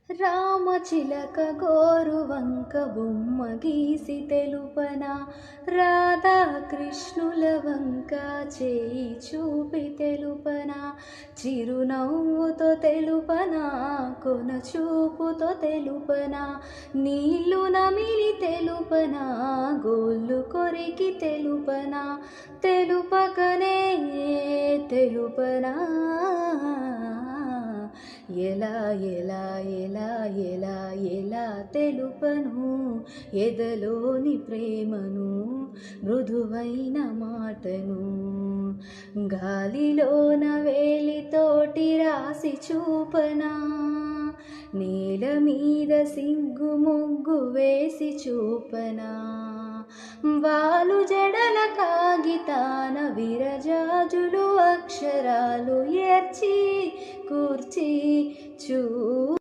రామచిలక గోరువంక బొమ్మ గీసి తెలుపనా, రాధాకృష్ణుల వంక చేయి చూపి తెలుపనా, చిరునవ్వుతో తెలుపనా, కొన చూపుతో తెలుపనా, నీళ్లు నమిలి తెలుపనా, గోళ్ళు కొరికి తెలుపనా, తెలుపకనే తెలుపనా, ఎలా ఎలా ఎలా ఎలా ఎలా తెలుపను ఎదలోని ప్రేమను, మృదువైన మాటను, గాలిలోన వేలితోటి రాసి చూపనా, నేల మీద సిగ్గు ముగ్గు వేసి చూపనా, వాలు జడల కాగితాన విరజాజులు అక్షరాలు ఏర్చి కూర్చి చూ